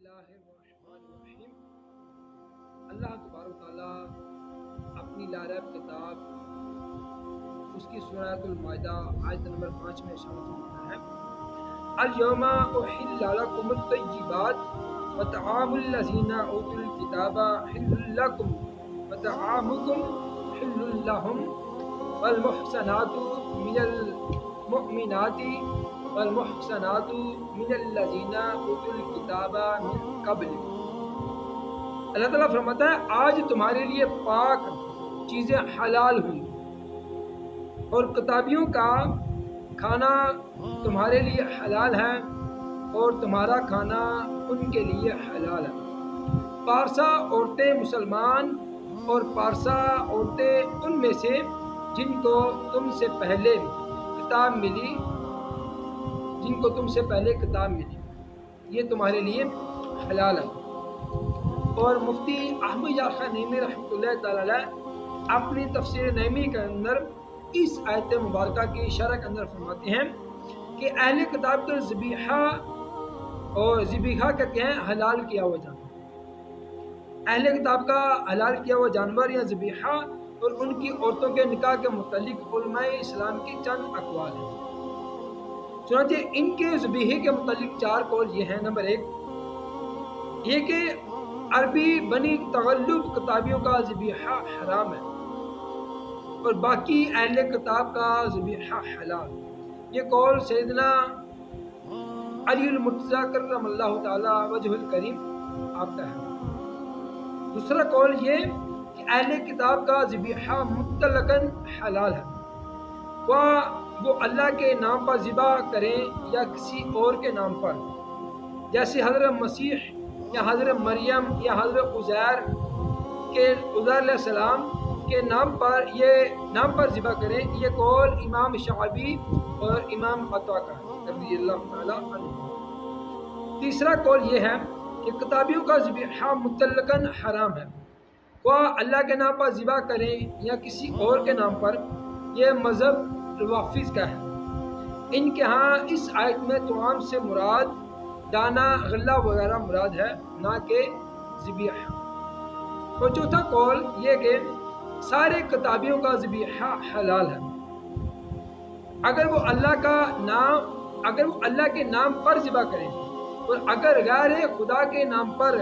اللہ الرحمن الرحیم۔ اللہ تبارک تعالیٰ اپنی لاریب کتاب اس کی سورۃ المائدہ آیت نمبر 5 میں ارشاد فرماتا ہے الیوم احل لکم الطیبات وطعام الذین اوتوا الکتاب حل لکم وطعامکم حل لہم والمحصنات من المؤمنات والمحصنات من الذین اوتوا الکتاب من قبل۔ اللہ تعالیٰ فرماتا ہے آج تمہارے لیے پاک چیزیں حلال ہوئی اور کتابیوں کا کھانا تمہارے لیے حلال ہے اور تمہارا کھانا ان کے لیے حلال ہے۔ پارسا عورتیں مسلمان اور پارسا عورتیں ان میں سے جن کو تم سے پہلے کتاب ملی یہ تمہارے لیے حلال ہے۔ اور مفتی احمد یار خان نعیمی رحمۃ اللہ تعالی علیہ اپنی تفسیر نعیمی کے اندر اس آیت مبارکہ کی شرح کے اندر فرماتے ہیں کہ اہل کتاب کا ذبیحہ کہتے ہیں حلال کیا ہوا جانور۔ اہل کتاب کا حلال کیا ہوا جانور یا ذبیحہ اور ان کی عورتوں کے نکاح کے متعلق علماء اسلام کی چند اقوال ہیں۔ چنانچہ ان کے ذبیحے کے متعلق 4 قول یہ ہیں۔ نمبر 1 یہ کہ عربی بنی تغلب کتابیوں کا ذبیحہ حرام ہے اور باقی اہل کتاب کا ذبیحہ حلال۔ یہ قول سیدنا علی المرتضیٰ کرم اللہ تعالی وجہ الکریم آپ کا ہے۔ دوسرا قول یہ کہ اہل کتاب کا ذبیحہ مطلقاً حلال ہے، وہ اللہ کے نام پر ذبح کریں یا کسی اور کے نام پر، جیسے حضرت مسیح یا حضرت مریم یا حضرت عزیر علیہ السلام کے نام پر ذبح کریں۔ یہ قول امام شعبی اور امام عطا کا رضی اللہ تعالیٰ عنہ۔ تیسرا قول یہ ہے کہ کتابیوں کا ذبیحہ مطلقاً حرام ہے، وہ اللہ کے نام پر ذبح کریں یا کسی اور کے نام پر۔ یہ مذہب روافض کا ہے۔ ان کے ہاں اس آیت میں طعام سے مراد دانہ غلہ وغیرہ مراد ہے، نہ کہ ذبیحہ۔ اور چوتھا قول یہ کہ سارے کتابیوں کا ذبیحہ حلال ہے اگر وہ اللہ کے نام پر ذبح کریں، اور اگر غیر خدا کے نام پر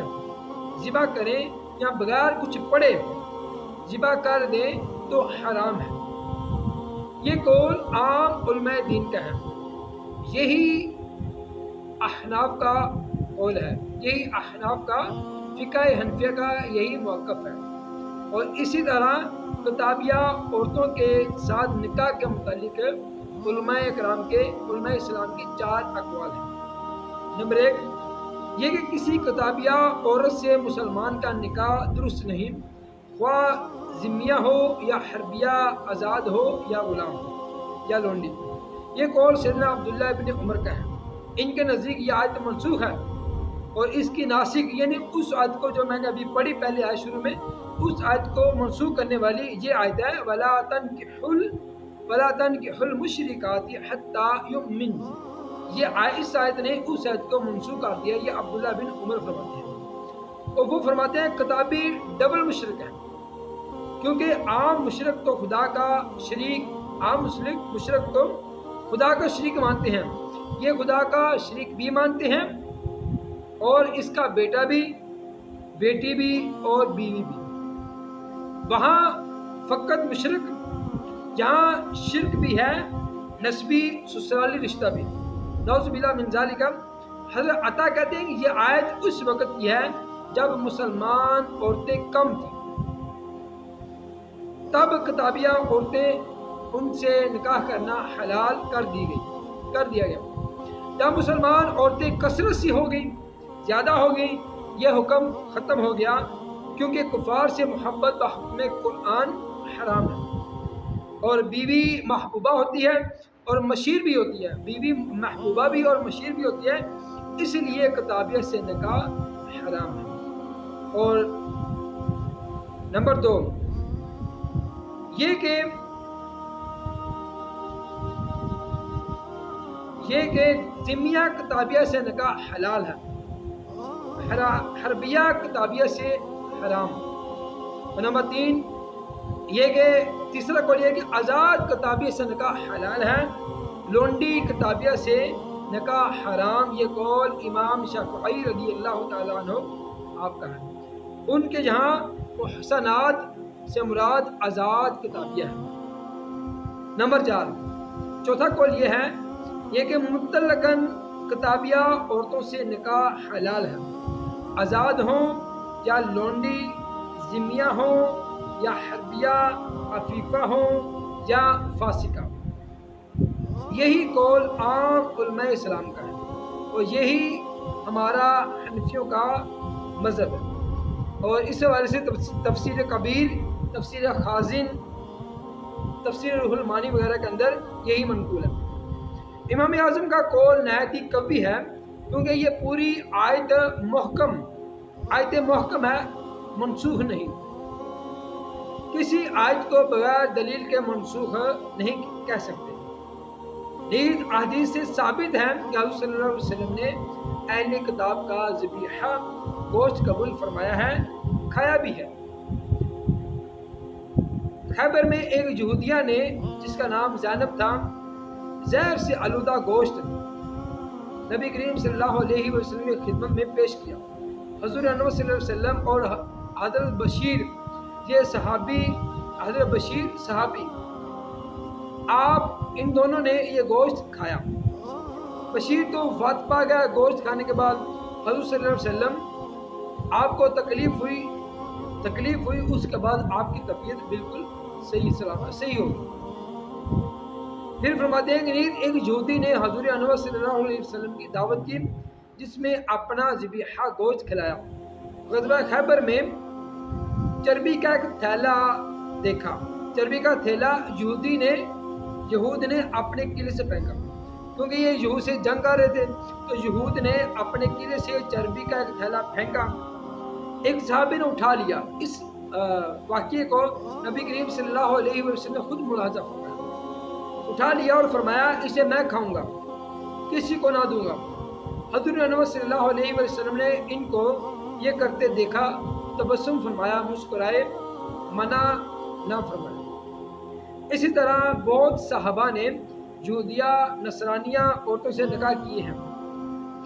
ذبح کریں یا بغیر کچھ پڑھے ذبح کر دیں تو حرام ہے۔ یہ قول عام علماء دین کا ہے، یہی احناف کا قول ہے، یہی احناف کا فقہ حنفیہ کا یہی موقف ہے۔ اور اسی طرح کتابیہ عورتوں کے ساتھ نکاح کے متعلق علماء اسلام کی 4 اقوال ہیں۔ نمبر 1 یہ کہ کسی کتابیہ عورت سے مسلمان کا نکاح درست نہیں، خواہ ذمیہ ہو یا حربیہ، آزاد ہو یا غلام ہو یا لونڈی۔ یہ قول سیدنا عبداللہ ابن عمر کا ہے۔ ان کے نزدیک یہ آیت منسوخ ہے اور اس کی ناسخ یعنی اس آیت کو جو میں نے ابھی پڑھی پہلے آیت شروع میں، اس آیت کو منسوخ کرنے والی یہ آیت ہے وَلَا تَنْكِحُوا الْمُشْرِكَاتِ حَتَّى يُؤْمِنْ۔ اس آیت نے اس آیت کو منسوخ کر دیا۔ یہ عبداللہ بن عمر فرماتے ہیں، اور وہ فرماتے ہیں کتابی ڈبل مشرک ہے، کیونکہ عام مشرک تو خدا کا شریک مانتے ہیں، یہ خدا کا شریک بھی مانتے ہیں اور اس کا بیٹا بھی، بیٹی بھی اور بیوی بھی۔ وہاں فقط مشرک، جہاں شرک بھی ہے، نسبی سسرالی رشتہ بھی، نعوذ باللہ من ذالک۔ حضرت عطا کہتے ہیں کہ یہ آیت اس وقت کی ہے جب مسلمان عورتیں کم تھیں، تب کتابیہ عورتیں ان سے نکاح کرنا حلال کر دیا گیا۔ جب مسلمان عورتیں کثرت سی ہو گئی، زیادہ ہو گئی، یہ حکم ختم ہو گیا، کیونکہ کفار سے محبت بحکم قرآن حرام ہے۔ اور بیوی محبوبہ ہوتی ہے اور مشیر بھی ہوتی ہے، بیوی محبوبہ بھی اور مشیر بھی ہوتی ہے، اس لیے کتابیہ سے نکاح حرام ہے۔ اور نمبر 2 یہ کہ ذمیہ کتابیہ سے نکاح حلال ہے، حربیہ کتابیہ سے حرام. اور نمبر 3 یہ کہ تیسرا قول یہ کہ آزاد کتابیہ سے نکاح حلال ہے، لونڈی کتابیہ سے نکاح حرام. یہ قول امام شافعی رضی اللہ تعالیٰ عنہ آپ کا ہے. ان کے جہاں محسنات سے مراد آزاد کتابیہ ہے. نمبر 4 چوتھا قول یہ کہ مطلقاً کتابیہ عورتوں سے نکاح حلال ہے، آزاد ہوں یا لونڈی، ذمیہ ہوں یا حربیہ، عفیفہ ہوں یا فاسقہ. یہی قول عام علماء اسلام کا ہے اور یہی ہمارا حنفیوں کا مذہب ہے. اور اس حوالے سے تفسیر کبیر، تفسیر خازن، تفسیر روح المعانی وغیرہ کے اندر یہی منقول ہے. امام اعظم کا قول نہایت ہی قوی ہے کیونکہ یہ پوری آیت محکم ہے، منسوخ نہیں. کسی آیت کو بغیر دلیل کے منسوخ نہیں کہہ سکتے. نیز احادیث سے ثابت ہے کہ حضرت صلی اللہ علیہ وسلم نے اہل کتاب کا ذبیحہ گوشت قبول فرمایا ہے، کھایا بھی ہے. خیبر میں ایک یہودیہ نے جس کا نام زینب تھا، زہر سے آلودہ گوشت نبی کریم صلی اللہ علیہ وسلم کی خدمت میں پیش کیا. حضور انور صلی اللہ علیہ وسلم اور حضرت بشیر صحابی آپ ان دونوں نے یہ گوشت کھایا. بشیر تو وفات پا گیا. گوشت کھانے کے بعد حضور صلی اللہ علیہ وسلم آپ کو تکلیف ہوئی. اس کے بعد آپ کی طبیعت بالکل صحیح ہو گئی. پھر فرماتے ہیں کہ ایک یہودی نے حضور انور صلی اللہ علیہ وسلم کی دعوت کی جس میں اپنا ذبیحہ گوشت کھلایا. غزوہ خیبر میں چربی کا ایک تھیلا دیکھا. چربی کا تھیلا یہود نے اپنے قلعے سے پھینکا کیونکہ یہ یہود سے جنگ کر رہے تھے. تو یہود نے اپنے قلعے سے چربی کا ایک تھیلا پھینکا. ایک صحابی نے اٹھا لیا. اس واقعے کو نبی کریم صلی اللہ علیہ وسلم نے خود ملاحظہ فرمایا. اٹھا لیا اور فرمایا اسے میں کھاؤں گا، کسی کو نہ دوں گا. حضور انور صلی اللہ علیہ وسلم نے ان کو یہ کرتے دیکھا، تبسم فرمایا، مسکرائے، منع نہ فرمایا. اسی طرح بہت صحابہ نے یہودیہ نصرانیہ عورتوں سے نکاح کیے ہیں.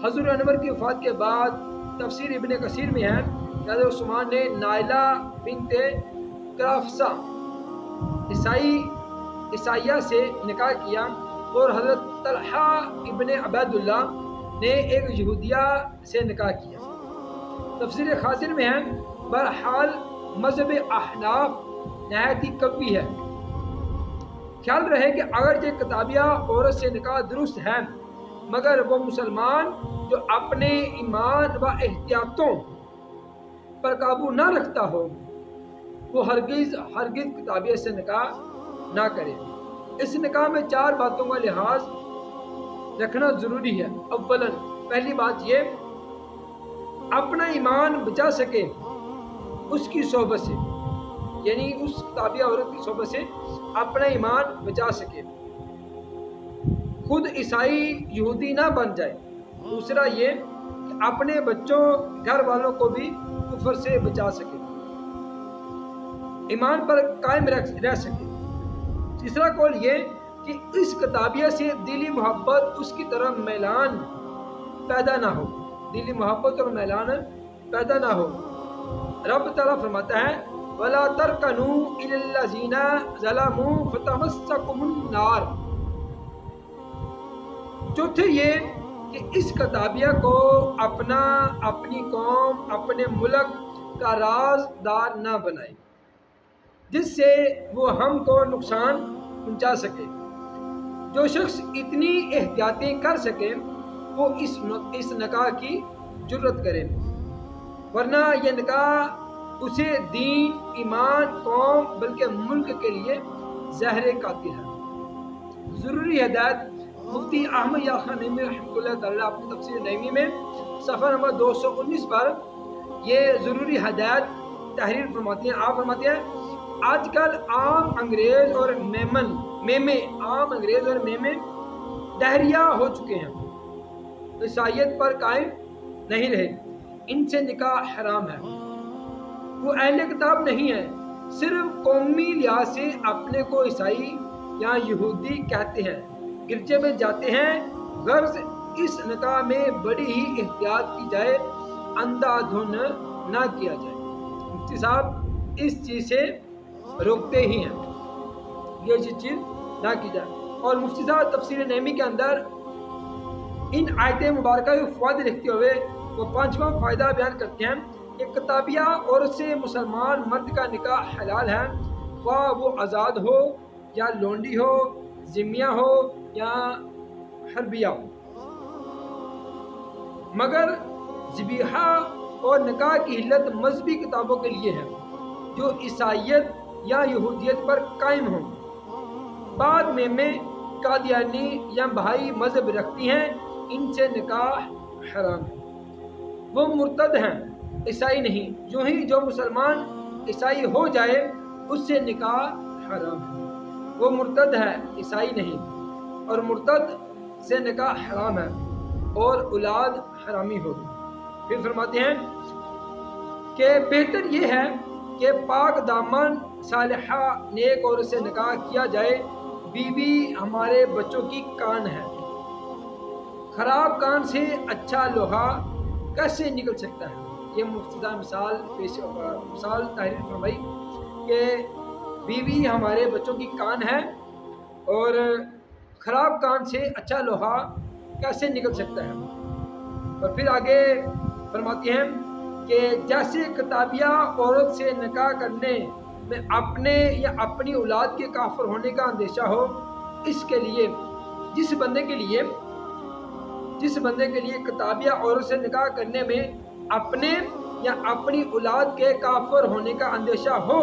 حضور انور کی وفات کے بعد تفسیر ابن کثیر میں ہے کہ حضرت عثمان نے نائلہ بنت کرافسہ عیسائیہ سے نکاح کیا اور حضرت طلحہ ابن عبید اللہ نے ایک یہودیہ سے نکاح کیا. تفسیر خازن میں ہے بہرحال مذہب احناف نہایت ہی قوی ہے. خیال رہے کہ اگرچہ کتابیہ عورت سے نکاح درست ہے مگر وہ مسلمان جو اپنے ایمان و احتیاطوں پر قابو نہ رکھتا ہو وہ ہرگز کتابیہ سے نکاح نہ کرے. اس نکاح میں 4 باتوں کا لحاظ رکھنا ضروری ہے. اولاً پہلی بات یہ اپنا ایمان بچا سکے اس کی صحبت سے، یعنی اس کتابیہ عورت کی صحبت سے اپنا ایمان بچا سکے، خود عیسائی یہودی نہ بن جائے. دوسرا یہ کہ اپنے بچوں گھر والوں کو بھی کفر سے بچا سکے، ایمان پر قائم رہ سکے. تیسرا قول یہ کہ اس کتابیہ سے دلی محبت اس کی طرف میلان پیدا نہ ہو، دلی محبت اور میلان پیدا نہ ہو. رب تعالیٰ فرماتا ہے وَلَا تَرْكَنُوا إِلَى الَّذِينَ ظَلَمُوا فَتَمَسَّكُمُ النَّارُ. چوتھے یہ کہ اس کتابیہ کو اپنی قوم، اپنے ملک کا رازدار نہ بنائے جس سے وہ ہم کو نقصان پہنچا سکے. جو شخص اتنی احتیاطیں کر سکے وہ اس نکاح کی جرت کرے، ورنہ یہ نکاح اسے دین، ایمان، قوم بلکہ ملک کے لیے زہر قاتل ہے. ضروری ہدایت مفتی احمد یا خان نعیمی رحمۃ اللہ تعالیٰ اپنی تفسیر نعیمی میں صفحہ نمبر 219 پر یہ ضروری ہدایت تحریر فرماتی ہیں. آپ فرماتے ہیں آج کل عام انگریز اور میمے دہریہ ہو چکے ہیں، عیسائیت پر قائم نہیں رہے. ان سے نکاح حرام ہے۔ وہ اہل کتاب نہیں ہے، صرف قومی لحاظ سے اپنے کو عیسائی یا یہودی کہتے ہیں، گرجے میں جاتے ہیں، غرض اس نکاح میں بڑی ہی احتیاط کی جائے، اندھا دھن نہ کیا جائے۔ مفتی صاحب اس چیز سے روکتے ہی ہیں، یہ چیز نہ کی جائے۔ اور مفتی صاحب تفسیر نعیمی کے اندر ان آیت مبارکہ کے فوائد لکھتے ہوئے وہ 5واں فائدہ بیان کرتے ہیں کہ کتابیہ عورت سے مسلمان مرد کا نکاح حلال ہے، خواہ وہ آزاد ہو یا لونڈی ہو، ذمیہ ہو یا حربیہ ہو، مگر ذبیحہ اور نکاح کی علت مذہبی کتابوں کے لیے ہے جو عیسائیت یا یہودیت پر قائم ہوں۔ بعد میں قادیانی یا بہائی مذہب رکھتی ہیں، ان سے نکاح حرام ہے۔ وہ مرتد ہیں، عیسائی نہیں، جو ہی جو مسلمان عیسائی ہو جائے اس سے نکاح حرام ہے۔ وہ مرتد ہے، عیسائی نہیں، اور مرتد سے نکاح حرام ہے اور اولاد حرامی ہوگی۔ پھر فرماتے ہیں کہ بہتر یہ ہے کہ پاک دامن صالحہ نیک عورت سے نکاح کیا جائے، بیوی ہمارے بچوں کی کان ہے۔ خراب کان سے اچھا لوہا کیسے نکل سکتا ہے؟ یہ مفتدہ مثال تحریر فرمائی کہ بیوی ہمارے بچوں کی کان ہے اور خراب کان سے اچھا لوہا کیسے نکل سکتا ہے؟ اور پھر آگے فرماتے ہیں کہ جیسے کتابیہ عورت سے نکاح کرنے میں اپنے یا اپنی اولاد کے کافر ہونے کا اندیشہ ہو، اس کے لیے جس بندے کے لیے کتابیہ عورت سے نکاح کرنے میں اپنے یا اپنی اولاد کے کافر ہونے کا اندیشہ ہو،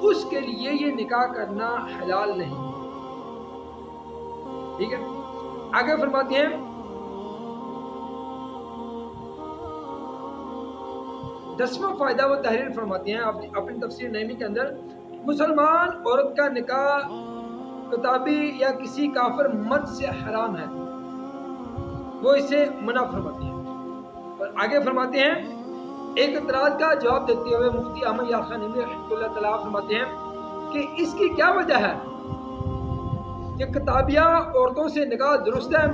اس کے لیے یہ نکاح کرنا حلال نہیں۔ ٹھیک ہے، آگے فرماتے ہیں 10واں فائدہ وہ تحریر فرماتے ہیں اپنی تفسیر نعیمی کے اندر، مسلمان عورت کا نکاح کتابی یا کسی کافر مرد سے حرام ہے، وہ اسے منع فرماتے ہیں۔ اور آگے فرماتے ہیں ایک اعتراض کا جواب دیتے ہوئے مفتی احمد یار خان نعیمی رحمۃ اللہ تعالیٰ فرماتے ہیں کہ اس کی کیا وجہ ہے کہ کتابیہ عورتوں سے نکاح درست ہے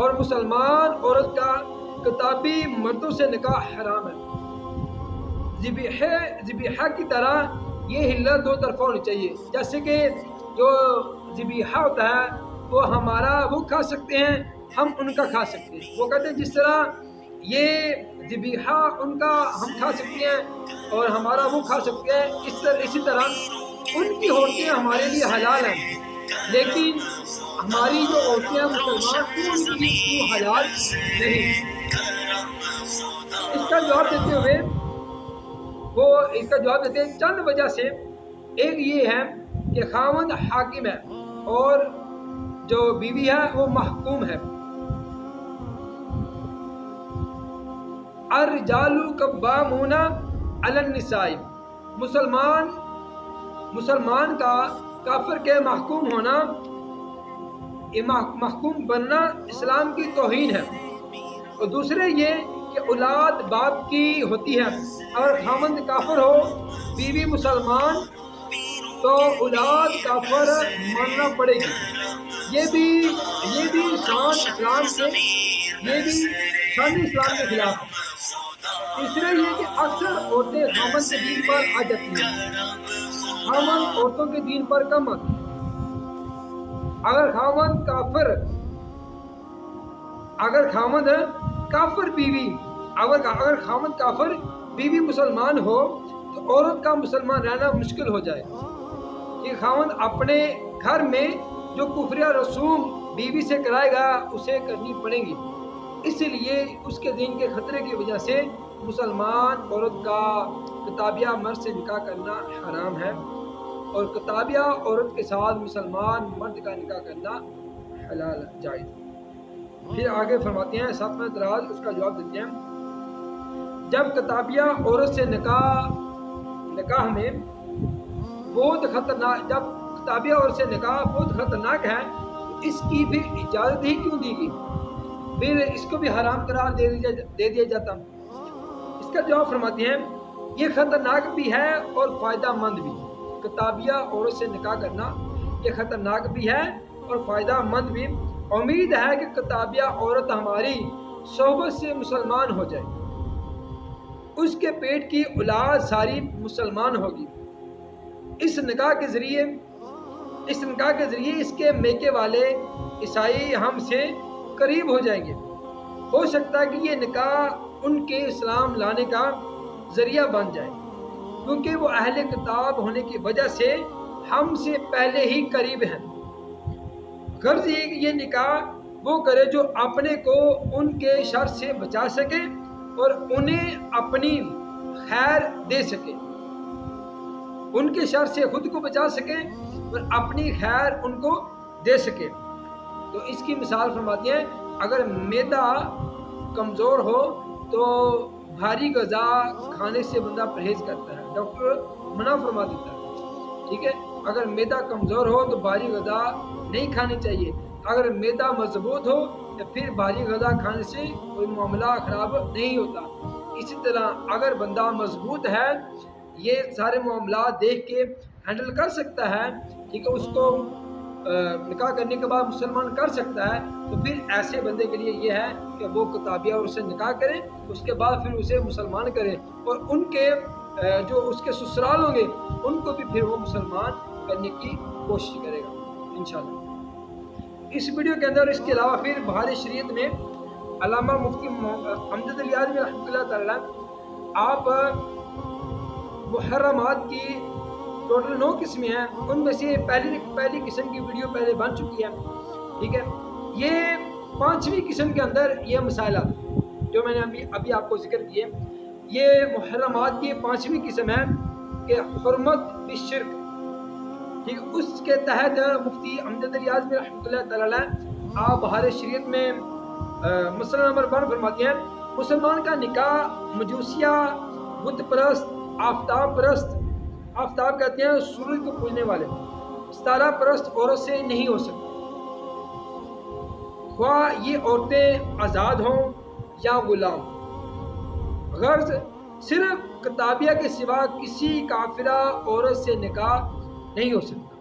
اور مسلمان عورت کا کتابی مردوں سے نکاح حرام ہے۔ ذبیحہ کی طرح یہ علت دو طرفہ ہونی چاہیے، جیسے کہ جو ذبیحہ ہوتا ہے وہ ہمارا وہ کھا سکتے ہیں، ہم ان کا کھا سکتے ہیں۔ وہ کہتے ہیں جس طرح یہ ذبیحہ ان کا ہم کھا سکتے ہیں اور ہمارا وہ کھا سکتے ہیں، اسی طرح ان کی عورتیں ہمارے لیے حلال ہیں، لیکن ہماری جو عورتیں ہیں مسلمان ان کی حلال نہیں۔ اس کا جواب دیتے ہیں چند وجہ سے۔ ایک یہ ہے کہ خاوند حاکم ہے اور جو بیوی ہے وہ محکوم ہے۔ الرجال قوامون علی النساء، مسلمان کا کافر کے محکوم ہونا، محکوم بننا اسلام کی توہین ہے۔ اور دوسرے یہ کہ اولاد باپ کی ہوتی ہے، اگر خاوند کافر ہو بیوی مسلمان تو اولاد کافر ماننا پڑے گی۔ یہ بھی شان اسلام کے خلاف ہے۔ تیسرے یہ کہ اکثر عورتیں خاوند کے دین پر آ جاتی ہیں، خاوند عورتوں کے دین پر کم آتی ہیں۔ اگر خاوند کافر بیوی مسلمان ہو تو عورت کا مسلمان رہنا مشکل ہو جائے، کہ خاوند اپنے گھر میں جو کفریہ رسوم بیوی سے کرائے گا اسے کرنی پڑیں گی۔ اس لیے اس کے دین کے خطرے کی وجہ سے مسلمان عورت کا کتابیہ مرد سے نکاح کرنا حرام ہے، اور کتابیہ عورت کے ساتھ مسلمان مرد کا نکاح کرنا حلال جائز۔ پھر آگے فرماتے ہیں 7واں اعتراض، اس کا جواب دیتے ہیں جب کتابیہ عورت سے نکاح میں بہت خطرناک ہے، اس کی پھر اجازت ہی کیوں دی گئی؟ پھر اس کو بھی حرام قرار دے دیا جاتا۔ اس کا جواب فرماتے ہیں یہ خطرناک بھی ہے اور فائدہ مند بھی. کتابیہ عورت سے نکاح کرنا یہ خطرناک بھی ہے اور فائدہ مند بھی. امید ہے کہ کتابیہ عورت ہماری صحبت سے مسلمان ہو جائے, اس کے پیٹ کی اولاد ساری مسلمان ہوگی. اس نکاح کے ذریعے اس کے میکے والے عیسائی ہم سے قریب ہو جائیں گے. ہو سکتا ہے کہ یہ نکاح ان کے اسلام لانے کا ذریعہ بن جائے, کیونکہ وہ اہل کتاب ہونے کی وجہ سے ہم سے پہلے ہی قریب ہیں. غرض یہ نکاح وہ کرے جو اپنے کو ان کے شر سے بچا سکے اور انہیں اپنی خیر دے سکے, ان کے شر سے خود کو بچا سکے اور اپنی خیر ان کو دے سکے. تو اس کی مثال فرماتے ہیں اگر معدہ کمزور ہو تو بھاری غذا کھانے سے بندہ پرہیز کرتا ہے, ڈاکٹر منع فرما دیتا ہے. ٹھیک ہے, اگر معدہ کمزور ہو تو بھاری غذا نہیں کھانی چاہیے. اگر معدہ مضبوط ہو تو پھر بھاری غذا کھانے سے کوئی معاملہ خراب نہیں ہوتا. اسی طرح اگر بندہ مضبوط ہے, یہ سارے معاملات دیکھ کے ہینڈل کر سکتا ہے, ٹھیک ہے, اس کو نکاح کرنے کے بعد مسلمان کر سکتا ہے, تو پھر ایسے بندے کے لیے یہ ہے کہ وہ کتابیہ اور اسے نکاح کرے, اس کے بعد پھر اسے مسلمان کرے, اور ان کے جو اس کے سسرال ہوں گے ان کو بھی پھر وہ مسلمان کرنے کی کوشش کرے گا انشاءاللہ. اس ویڈیو کے اندر اس کے علاوہ پھر بہار شریعت میں علامہ مفتی امجد علی اعظمی رحمۃ اللہ تعالیٰ آپ محرمات کی ٹوٹل 9 قسمیں ہیں, ان میں سے پہلی قسم کی ویڈیو پہلے بن چکی ہے. ٹھیک ہے, یہ 5ویں قسم کے اندر یہ مسائل جو میں نے ابھی آپ کو ذکر کیے, یہ محرمات کی 5ویں قسم ہے کہ حرمت بالشرک. ٹھیک, اس کے تحت مفتی امجد علی اعظمی رحمۃ اللہ تعالیٰ آپ بہار شریعت میں مسئلہ نمبر 1 فرماتے ہیں مسلمان کا نکاح مجوسیہ, بت پرست, آفتاب پرست, آفتاب کہتے ہیں سورج کو پوجنے والے, ستارہ پرست عورت سے نہیں ہو سکتا, خواہ یہ عورتیں آزاد ہوں یا غلام. غرض صرف کتابیہ کے سوا کسی کافرہ عورت سے نکاح نہیں ہو سکتا.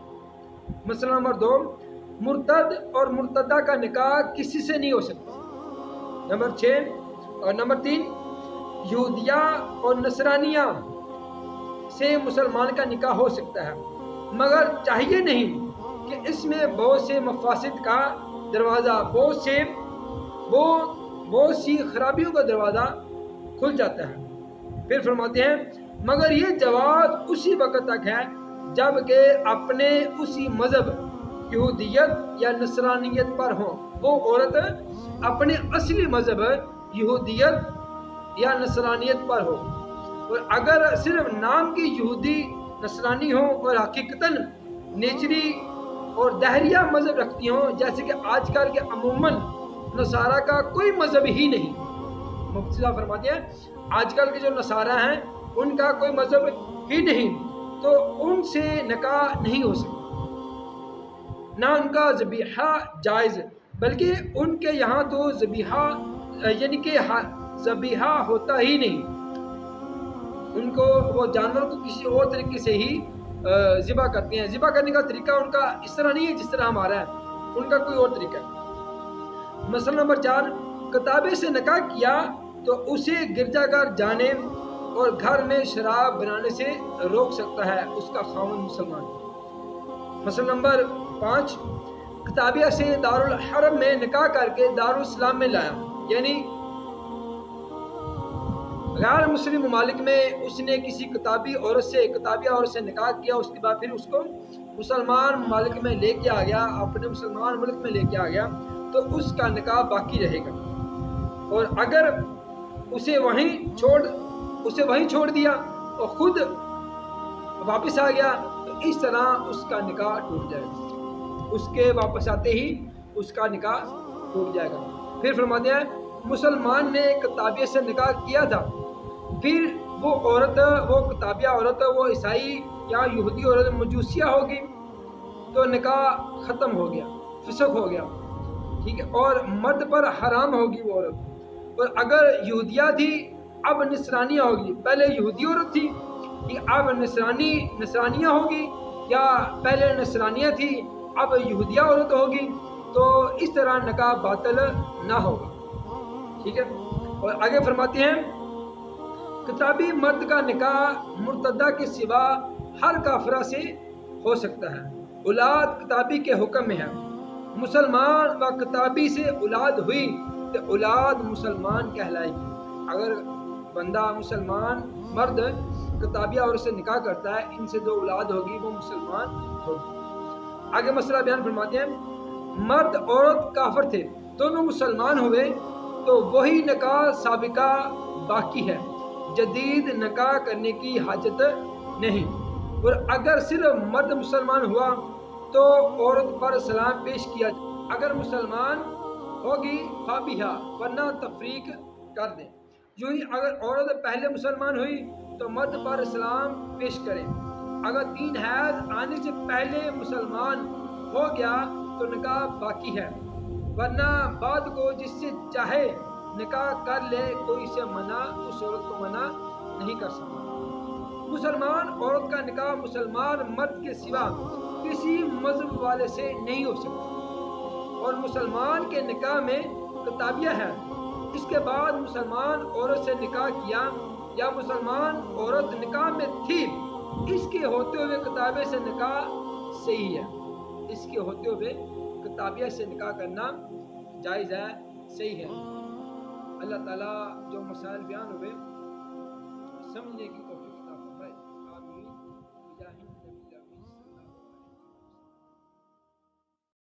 مسئلہ نمبر 2 مرتد اور مرتدہ کا نکاح کسی سے نہیں ہو سکتا. نمبر 6 اور نمبر 3 یہودیہ اور نصرانیہ سے مسلمان کا نکاح ہو سکتا ہے, مگر چاہیے نہیں کہ اس میں بہت سے مفاسد کا دروازہ, بہت سی خرابیوں کا دروازہ کھل جاتا ہے. پھر فرماتے ہیں مگر یہ جواز اسی وقت تک ہے جب کہ اپنے اسی مذہب یہودیت یا نصرانیت پر ہوں. وہ عورت اپنے اصلی مذہب یہودیت یا نصرانیت پر ہو, اور اگر صرف نام کی یہودی نصرانی ہو اور حقیقتاً نیچری اور دہریہ مذہب رکھتی ہوں, جیسے کہ آج کل کے عموماً نصارہ کا کوئی مذہب ہی نہیں. مفتی صاحب فرماتے ہیں آج کل کے جو نصارہ ہیں ان کا کوئی مذہب ہی نہیں, تو ان سے نکاح نہیں ہو سکتا, نہ ان کا ذبیحہ جائز, بلکہ ان کے یہاں تو ذبیحہ یعنی کہ ذبیحہ ہوتا ہی نہیں. ان کو وہ جانور کو کسی اور طریقے سے ہی ذبح کرتے ہیں. ذبح کرنے کا طریقہ ان کا اس طرح نہیں ہے جس طرح ہمارا ہے, ان کا کوئی اور طریقہ ہے. مسئلہ نمبر 4 کتابے سے نکاح کیا تو اسے گرجا گھر جانے اور گھر میں شراب بنانے سے روک سکتا ہے اس کا خاوند مسلمان. مسئلہ نمبر 5 کتابیہ سے دارالحرم میں نکاح کر کے دارالاسلام میں لایا, یعنی غیر مسلم ممالک میں اس نے کسی کتابیہ عورت سے نکاح کیا, اس کے بعد پھر اس کو مسلمان ممالک میں لے کے آ گیا, اپنے مسلمان ملک میں لے کے آ گیا, تو اس کا نکاح باقی رہے گا. اور اگر اسے وہیں چھوڑ دیا اور خود واپس آ گیا تو اس طرح اس کا نکاح ٹوٹ جائے گا, اس کے واپس آتے ہی اس کا نکاح ٹوٹ جائے گا. پھر فرماتے ہیں مسلمان نے کتابیہ سے نکاح کیا تھا, پھر وہ کتابیہ عورت وہ عیسائی یا یہودی عورت مجوسیہ ہوگی تو نکاح ختم ہو گیا, فسخ ہو گیا. ٹھیک ہے, اور مرد پر حرام ہوگی وہ عورت. اور اگر یہودیہ تھی اب نصرانیہ ہوگی، پہلے یہودی عورت تھی کہ اب نصرانیہ ہوگی، یا پہلے نصرانیہ تھی اب یہودیہ عورت ہوگی، تو اس طرح نکاح باطل نہ ہوگا، ٹھیک ہے۔ اور آگے فرماتے ہیں کتابی مرد کا نکاح مرتدہ کے سوا ہر کافرہ سے ہو سکتا ہے، اولاد کتابی کے حکم میں ہے، مسلمان و کتابی سے اولاد ہوئی تو اولاد مسلمان کہلائے گی۔ اگر بندہ مسلمان مرد کتابیہ عورت سے نکاح کرتا ہے، ان سے جو اولاد ہوگی وہ مسلمان ہوگی۔ آگے مسئلہ بیان فرماتے ہیں مرد عورت کافر تھے، دونوں مسلمان ہوئے تو وہی نکاح سابقہ باقی ہے، جدید نکاح کرنے کی حاجت نہیں۔ اور اگر صرف مرد مسلمان ہوا تو عورت پر سلام پیش کیا، اگر مسلمان ہوگی فابیہا، ورنہ تفریق کر دیں۔ یوں ہی اگر عورت پہلے مسلمان ہوئی تو مرد پر سلام پیش کرے، اگر 3 حیض آنے سے پہلے مسلمان ہو گیا تو نکاح باقی ہے، ورنہ بعد کو جس سے چاہے نکاح کر لے، کوئی سے منع اس عورت کو منع نہیں کر سکتا۔ مسلمان عورت کا نکاح مسلمان مرد کے سوا کسی مذہب والے سے نہیں ہو سکتا، اور مسلمان کے نکاح میں کتابیہ ہے، اس کے بعد مسلمان عورت سے نکاح کیا یا مسلمان عورت نکاح میں تھی، اس کے ہوتے ہوئے کتابیہ سے نکاح صحیح ہے، اس کے ہوتے ہوئے کتابیہ سے نکاح کرنا جائز ہے، صحیح ہے۔ اللہ تعالیٰ جو مسائل بیان ہوئے سمجھنے کی